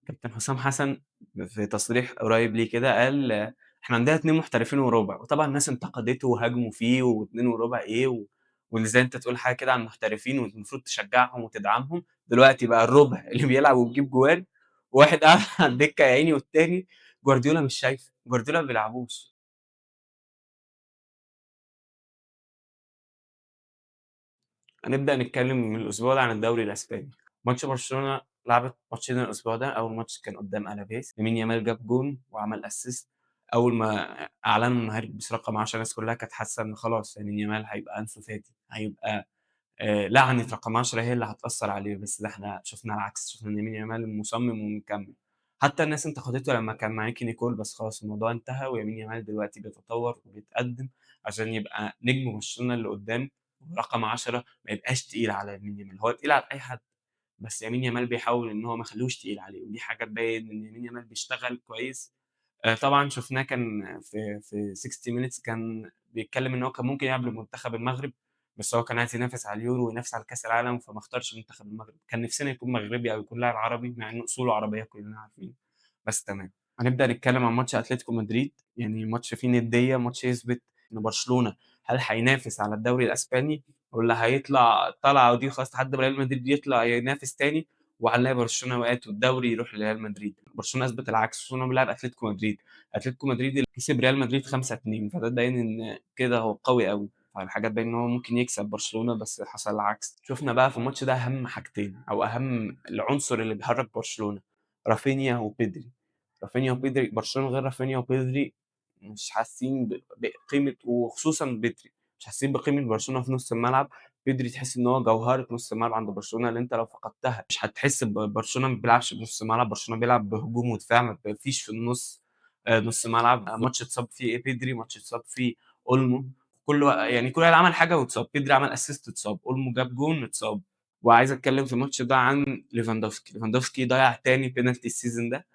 كابتن حسام حسن في تصريح قريب ليه كده قال إحنا عندنا 2 محترفين وربع، وطبعًا الناس انتقدته وهاجموا فيه و2 وربع إيه وإن إزاي أنت تقول حاجة كده عن المحترفين والمفروض تشجعهم وتدعمهم، دلوقتي بقى الربع اللي بيلعب وبيجيب جوان، وواحد قاعد على الدكة يا عيني والتاني جوارديولا مش شايفه، جوارديولا ما بيلعبوش. هنبدأ نتكلم من الأسبوع ده عن الدوري الأسباني. ماتش برشلونة لعبت ماتشين الأسبوع ده، أول ماتش كان قدام ألافيس، يمين يامال جاب جون وعمل أسيست. أول ما أعلنوا إنه هيلبس رقم 10 الناس كلها كانت حاسة إن خلاص يمين يامال هيبقى أنسو فاتي، هيبقى لعنة رقم 10 هي اللي هتأثّر عليه، بس ده إحنا شُفنا العكس، شُفنا إن يمين يامال مصمم ومكمّل. حتى الناس انتقدته لمّا كان مع نيكي نيكول، بس خلاص الموضوع انتهى ويمين يامال دلوقتي بيتطوّر وبيتقدّم عشان يبقى نجم برشلونة اللي قدّام، رقم 10 ما يبقاش تقيل على يمين يامال، هو تقيل على أي حد، بس يمين يامال بيحاول إن هو ما يخلّيهوش تقيل عليه، ودي حاجة تبيّن إن يمين يامال بيشتغل كويس. طبعًا شُفناه كان في 60 minutes كان بيتكلّم إن هو كان ممكن يلعب لمنتخب المغرب، بس هو كان عايز ينافس على اليورو وينافس على كأس العالم، فما اختارش منتخب المغرب. كان نِفْسنا يكون مغربي أو يكون لاعب عربي، مع إن أصوله عربية كُلّنا عارفين، بس تمام. هنبدأ نتكلّم عن ماتش أتلتيكو مدريد، يعني ماتش فيه نديّة، ماتش يثبت إن برشلونة هل هينافس على الدوري الأسباني والّا هيطلع الطلعة دي خلاص لحد ما ريال مدريد يطلع ينافس تاني وهنلاقي برشلونة وقعت والدوري يروح لريال مدريد. برشلونة أثبت العكس، برشلونة بيلعب أتلتيكو مدريد. أتلتيكو مدريد اللي كسب ريال مدريد 5-2 فده باين إن كده هو قوي أوي، فالحاجات باين إن هو ممكن يكسب برشلونة بس حصل العكس. شُفنا بقى في الماتش ده أهم حاجتين أو أهم العنصر اللي بيحرك برشلونة، رافينيا وبيدري. رافينيا وبيدري برشلونة من غير رافينيا وبيدري مش حاسين بقيمة وخصوصًا بيدري، مش حاسين بقيمة برشلونة في نُص الملعب. بيدري تحس إن هو جوهرة نُص الملعب عند برشلونة اللي أنت لو فقدتها مش هتحس برشلونة ما بيلعبش بنُص ملعب، برشلونة بيلعب بهجوم ودفاع ما فيش في النُص نُص ملعب. ماتش اتصاب فيه بيدري، ماتش اتصاب فيه أولمو، يعني كل واحد عمل حاجة واتصاب، بيدري عمل assist اتصاب، أولمو جاب جون اتصاب. وعايز أتكلم في الماتش ده عن ليفاندوفسكي، ليفاندوفسكي ضيّع تاني penalty السيزون ده،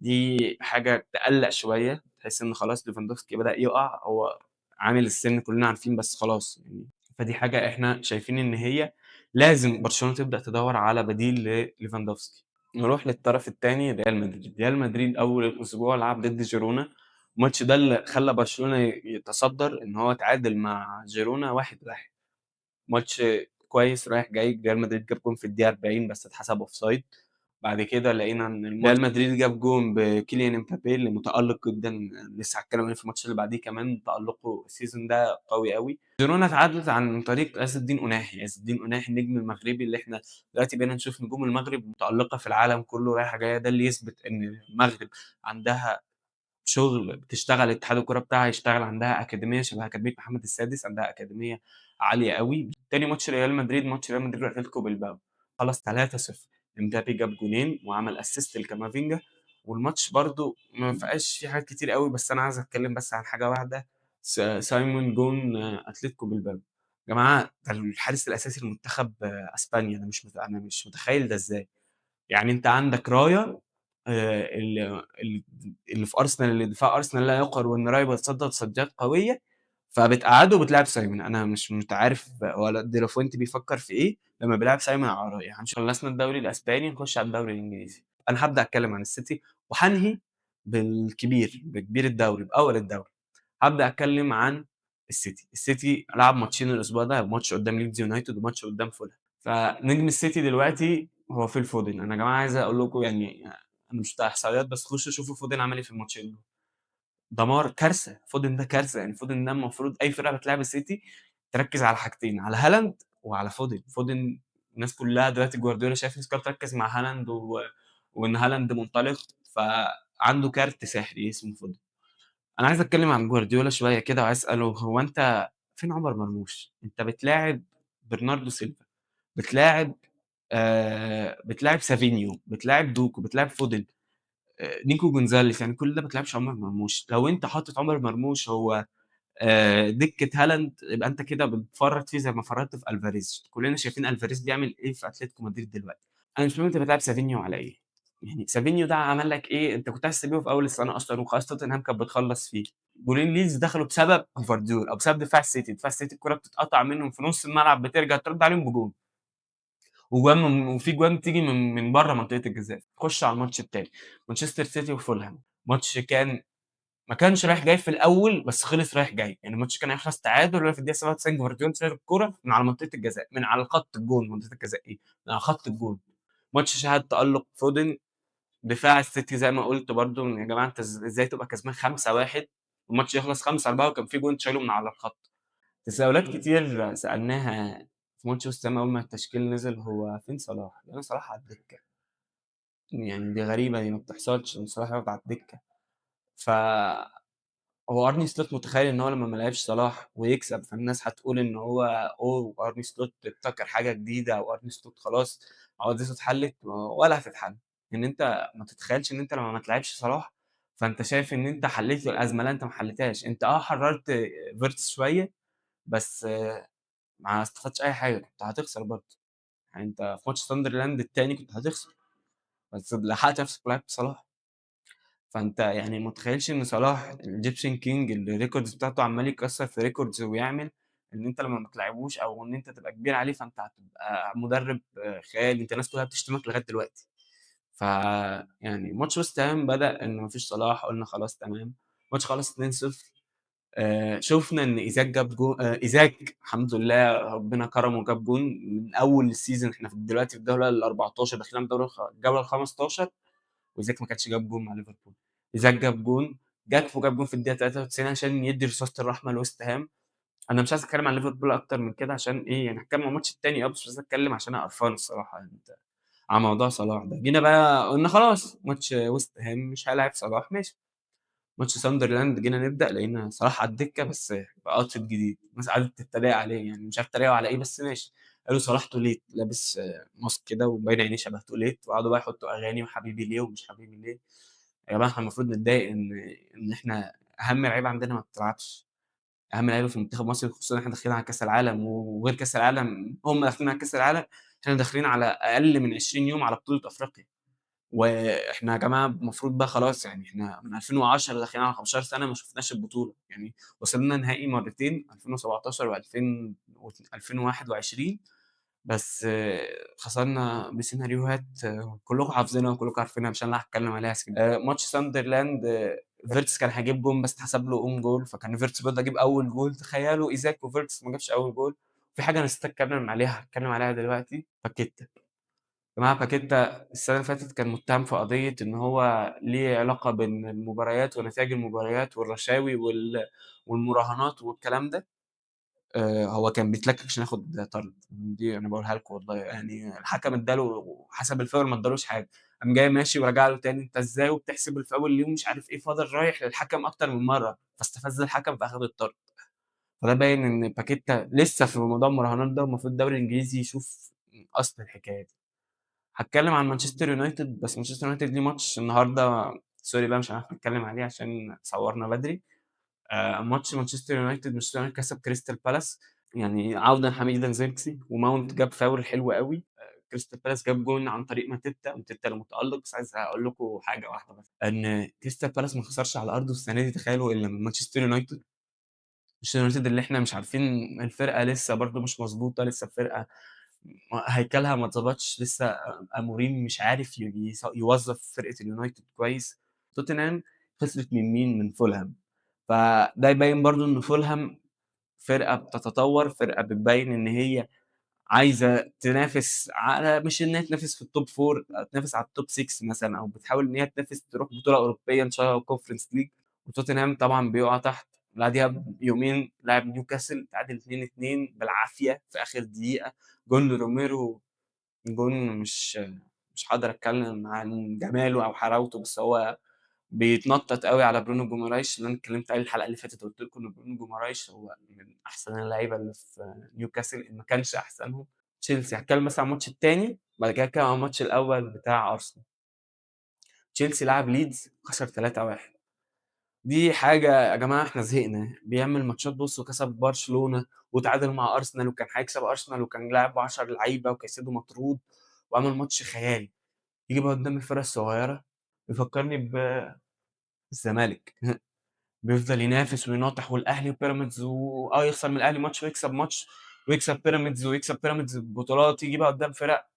دي حاجة تقلّق شوية، تحس إن خلاص ليفاندوفسكي بدأ يُقع، هو عامل السِن كلّنا عارفين بس خلاص يعني، فدي حاجة إحنا شايفين إن هي لازم برشلونة تبدأ تدوّر على بديل لليفاندوفسكي. نروح للطرف التاني ريال مدريد، ريال مدريد أول الأسبوع لعب ضد جيرونا، الماتش ده اللي خلّى برشلونة يتصدّر إن هو اتعادل مع جيرونا 1-1. ماتش كويس رايح جاي، ريال مدريد جاب جون في الدقيقة 40 بس اتحسب offside. بعد كده لقينا إن ريال مدريد جاب جون بكيليان امبابي اللي متألق جدًا، لسه هاتكلم عليه في الماتش اللي بعديه كمان، تألقه السيزون ده قوي أوي. جيرونا اتعادلت عن طريق عز الدين قناحي، عز الدين قناحي النجم المغربي اللي إحنا دلوقتي بقينا نشوف نجوم المغرب متألقة في العالم كله رايحة جاية، ده اللي يثبت إن المغرب عندها شغل بتشتغل اتحاد الكورة بتاعها يشتغل، عندها أكاديمية شبه أكاديمية محمد السادس، عندها أكاديمية عالية أوي. تاني ماتش ريال مدريد، ماتش ريال مدريد وأتلتيكو بالباو، خلص 3-0. إمبابي جاب جونين وعمل assist لكامافينجا، والماتش برضه ما فيهاش فيه حاجات كتير أوي، بس أنا عايز أتكلم بس عن حاجة واحدة، سايمون جون أتلتيكو بالباو. يا جماعة ده الحارس الأساسي لمنتخب أسبانيا، أنا مش متخيل ده إزاي! يعني أنت عندك رايا ال ال اللي في أرسنال اللي دفاع أرسنال لا يُقهر وإن رايا بيتصدّى تصديات قوية، فبتقعّده وبتلاعب سايمون، أنا مش عارف هو دي لا فوينت بيفكّر في إيه لمّا بيلاعب سايمون على رايا. خلّصنا الدوري الأسباني نخش على الدوري الإنجليزي. أنا هابدأ أتكلّم عن السيتي وهانهي بالكبير، بكبير الدوري، بأول الدوري. هابدأ أتكلّم عن السيتي. السيتي لعب ماتشين الأسبوع ده، ماتش قدّام ليدز يونايتد وماتش قدّام فولهام. فنجم السيتي دلوقتي هو فيل فودن. أنا يا جماعة عايز أقول لكم يعني أنا مش بتاع إحصائيات بس خشوا شوفوا فودن عمل إيه في الماتشين دول، دمار، كارثة. فودن ده كارثة، يعني فودن ده المفروض أي فرقة بتلاعب السيتي تركّز على حاجتين، على هالاند وعلى فودن. فودن الناس كلّها دلوقتي جوارديولا شايف الناس كلّها بتركّز مع هالاند وإن هالاند منطلق، فعنده كارت سحري اسمه فودن. أنا عايز أتكلم عن جوارديولا شوية كده وعايز أسأله هو أنت فين عمر مرموش؟ أنت بتلاعب برناردو سيلفا، بتلاعب سافينيو، بتلاعب دوكو، بتلاعب فودن، نيكو جونزاليس، يعني كل ده ما بتلاعبش عمر مرموش. لو أنت حاطط عمر مرموش هو دكة هالاند يبقى أنت كده بتفرّط فيه زي ما فرّطت في ألفاريز. كلنا شايفين ألفاريز بيعمل إيه في أتلتيكو مدريد دلوقتي. أنا مش فاهم أنت بتلاعب سافينيو على إيه؟ يعني سافينيو ده عمل لك إيه؟ أنت كنت عايز تبيعه في أول السنة أصلًا وخلاص توتنهام كانت بتخلّص فيه. جولين ليدز دخلوا بسبب جفارديول أو بسبب دفاع السيتي. دفاع السيتي الكورة بتتقطع منهم في نُص الملعب بترجع ترد عليهم بجون. وفي جوان بتيجي من برّه منطقة الجزاء. نخش على الماتش التاني، مانشستر سيتي وفولهام، ماتش ما كانش رايح جاي في الأول، بس خلص رايح جاي، يعني الماتش كان هيخلص تعادل ولكن في الدقيقة 97 جفارديول شايط الكورة من على منطقة الجزاء، من على خط الجون، منطقة الجزاء إيه، من على خط الجون. ماتش شهد تألق فودن، دفاع السيتي زي ما قُلت برضه يا جماعة أنت إزاي تبقى كسبان 5-1 والماتش يخلص 5-4 وكان في جون اتشالوا من على الخط. تساؤلات كتير سألناها في ماتش وست هام أول ما التشكيل نزل، هو فين صلاح؟ لقينا صلاح على الدكة، يعني دي غريبة، دي ما بتحصلش إن صلاح يقعد على الدكة. ف هو أرني سلوت متخيل إن هو لمّا ما لعبش صلاح ويكسب، فالناس هتقول إن هو أرني سلوت ابتكر حاجة جديدة أو أرني سلوت خلاص عقدته اتحلت، ولا هتتحل. إن أنت ما تتخيلش إن أنت لمّا ما تلاعبش صلاح، فأنت شايف إن أنت حليت له الأزمة، لأ أنت ما حليتهاش، أنت حررت فيرتس شوية، بس ما استفدتش أي حاجة، كنت هتخسر برضه. يعني أنت في ماتش ساندرلاند التاني كنت هتخسر، بس لحقت نفسك ولعبت صلاح. فأنت يعني ما تتخيلش إن صلاح الEgyptian King اللي الrecords بتاعته عمّال يكسّر في records ويعمل، إن أنت لمّا ما تلاعبوش أو إن أنت تبقى كبير عليه، فأنت هتبقى مدرب خيالي، أنت الناس كلّها بتشتمك لغاية دلوقتي. فيعني ماتش وست هام بدأ إن ما فيش صلاح، قُلنا خلاص تمام، الماتش خلص 2-0. شُفنا إن إيزاك جاب إيزاك الحمد لله ربنا كرمه وجاب جون من أول الseason، إحنا دلوقتي في الجولة ال14 داخلين على الجولة ال15 وإيزاك ما كانش جاب جون مع ليفربول. إيزاك جاب جون، جاكبو جاب جون في الدقيقة 93 عشان يدّي رصاصة الرحمة لويست هام. أنا مش عايز أتكلم عن ليفربول أكتر من كده عشان إيه، يعني هاتكلم عن الماتش التاني بس مش عايز أتكلم عشان أنا قرفان الصراحة يعني على موضوع صلاح ده. جينا بقى قُلنا خلاص ماتش ويست هام مش هيلاعب صلاح ماشي. ماتش ساندرلاند جينا نبدأ لقينا صلاح على الدكة بس بoutfit جديد، الناس قعدت تتريق عليه، يعني مش عارف اتريقوا على إيه بس ماشي. قالوا صلاح توليت لابس ماسك كده ومبين عينيه شبه توليت، وقعدوا بقى يحطوا أغاني وحبيبي ليه ومش حبيبي ليه. يا جماعة إحنا المفروض نتضايق إن إحنا أهم لعيبة عندنا ما بتلعبش، أهم لعيبة في منتخب مصر خصوصًا إن إحنا داخلين على كأس العالم، وغير كأس العالم هم داخلين على كأس العالم، إحنا داخلين على أقل من 20 يوم على بطولة أفريقيا. وإحنا يا جماعة المفروض بقى خلاص يعني إحنا من 2010 داخلين على 15 سنة ما شُفناش البطولة، يعني وصلنا نهائي مرتين 2017 و2000 2021 بس خسرنا بسيناريوهات كلّكم حافظينها وكلّكم عارفينها مش أنا اللي هاتكلّم عليها ماتش ساندرلاند فيرتس كان هيجيب جون بس اتحسب له own goal فكان فيرتس برضه هيجيب أول جول، تخيّلوا إيزاك وفيرتس ما جابش أول جول. في حاجة نسيت أتكلّم عليها هاتكلّم عليها دلوقتي، باكيتا. جماعة باكيتا السنة اللي فاتت كان متهم في قضية إن هو ليه علاقة بين المباريات ونتايج المباريات والرشاوي والمراهنات والكلام ده. هو كان بيتلكك عشان ياخد طرد، دي أنا باقولها لكم والله يعني الحكم ادّى له حسب الفاول ما ادّالوش حاجة، قام جاي ماشي ورجع له تاني، أنت إزاي وبتحسب الفاول ليه ومش عارف إيه، فضل رايح للحكم أكتر من مرّة، فاستفز الحكم فأخد الطرد. فده باين إن باكيتا لسه في موضوع المراهنات ده والمفروض الدوري الإنجليزي يشوف أصل الحكاية دي. هاتكلم عن مانشستر يونايتد، بس مانشستر يونايتد ليه ماتش النهارده sorry بقى مش هنعرف نتكلم عليه عشان صوّرنا بدري. ماتش مانشستر يونايتد كسب كريستال بالاس، يعني عودًا حميدًا زيركزي وماونت جاب فاول حلو أوي. كريستال بالاس جاب جون عن طريق ماتيتا المتألق، بس عايز أقول لكم حاجة واحدة بس، إن كريستال بالاس ما خسرش على أرضه السنة دي تخيلوا إلا من مانشستر يونايتد. مانشستر يونايتد اللي إحنا مش عارفين الفرقة لسه برضه مش مضبوطة، لسه الفرقة هيكلها ما اتضبطش لسه، أموريم مش عارف يوظّف فرقة اليونايتد كويس. توتنهام خسرت من مين؟ من فولهام، فده يبين برضه إن فولهام فرقة بتتطور، فرقة بتبين إن هي عايزة تنافس على مش إن هي تنافس في الtop 4 أو تنافس على الtop 6 مثلًا، أو بتحاول إن هي تنافس تروح بطولة أوروبية إن شاء الله conference league. وتوتنهام طبعًا بيقع تحت، بعديها بيومين لعب نيوكاسل اتعادل 2-2 بالعافية في آخر دقيقة، جون لروميرو، جون مش هاقدر أتكلم عن جماله أو حلاوته، بس هو بيتنطط أوي على برونو جومارايش اللي أنا اتكلمت عليه الحلقة اللي فاتت، قُلت لكم إن برونو جومارايش هو من أحسن اللعيبة اللي في نيوكاسل إن ما كانش أحسنهم. تشيلسي هاتكلم بس عن الماتش التاني، بعد كده هاتكلم عن الماتش الأول بتاع أرسنال. تشيلسي لعب ليدز خسر 3-1. دي حاجة يا جماعة إحنا زهقنا، بيعمل ماتشات بُص وكسب برشلونة واتعادل مع أرسنال وكان هيكسب أرسنال وكان لاعب ب10 لعيبة وكايسيدو مطرود وعمل ماتش خيالي. ييجي بقى قدّام الفرق الصغيرة يفكّرني بالزمالك بيفضل ينافس ويناطح والأهلي وبيراميدز يخسر من الأهلي ماتش ويكسب ماتش ويكسب بيراميدز ببطولات، ييجي بقى قدّام فرق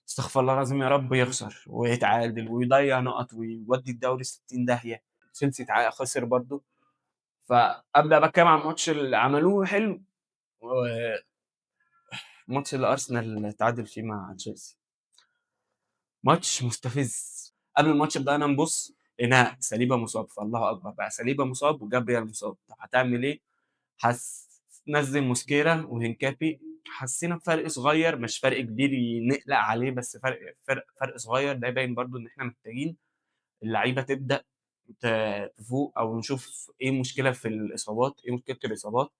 استغفر الله العظيم يا رب يخسر ويتعادل ويضيّع نُقط ويودّي الدوري 60 داهية، تشيلسي خسر برضه، فأبدأ بقى أتكلم عن الماتش اللي عملوه حلو، والماتش اللي أرسنال تعادل فيه مع تشيلسي، ماتش مستفز. قبل الماتش بدأنا نبُص لقينا ساليبا مصاب، فالله أكبر بقى ساليبا مصاب وجابريال مصاب، طب هتعمل إيه؟ نزّل موسكيرا وهنكافي، حسّينا بفرق صغير مش فرق كبير نقلق عليه، بس فرق صغير، ده يبين برضه إن إحنا محتاجين اللعيبة تبدأ ت تفوق أو نشوف إيه المشكلة في الإصابات، إيه مشكلة الإصابات.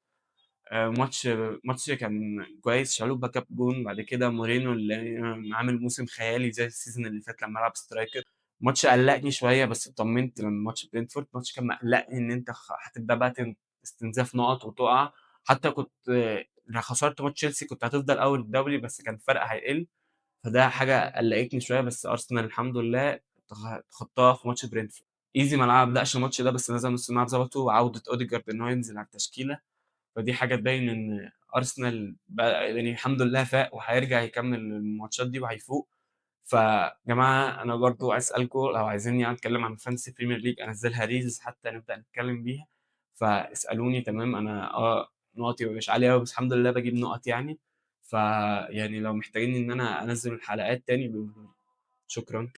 ماتش كان كويس، شالوبا جاب جون، بعد كده مورينو اللي عامل موسم خيالي زي السيزون اللي فات لمّا لعب striker. الماتش قلّقني شوية بس اتطمنت من ماتش برينتفورد، الماتش كان مقلّقني إن أنت هتبدأ بقى استنزاف نُقط وتُقع، حتى كنت لو خسرت ماتش تشيلسي كنت هتفضل أول الدوري بس كان الفرق هيقل، فده حاجة قلّقتني شوية، بس أرسنال الحمد لله تخطاها في ماتش برينتفورد. إيزي ما بدأش الماتش ده بس نزل نُص الملعب ضبطه، وعودة أوديجارد إن هو ينزل على التشكيلة، فدي حاجة تبين إن أرسنال بقى يعني الحمد لله فاق وهيرجع يكمّل الماتشات دي وهيفوق. فيا جماعة أنا برضه عايز أسألكم لو عايزينّي يعني أتكلّم عن Fantasy Premier League أنزّلها reels حتى نبدأ نتكلّم بيها، فاسألوني تمام. أنا نقطي مش عالية أوي بس الحمد لله باجيب نُقط يعني، فيعني لو محتاجين إن أنا أنزّل الحلقات تاني شكرًا.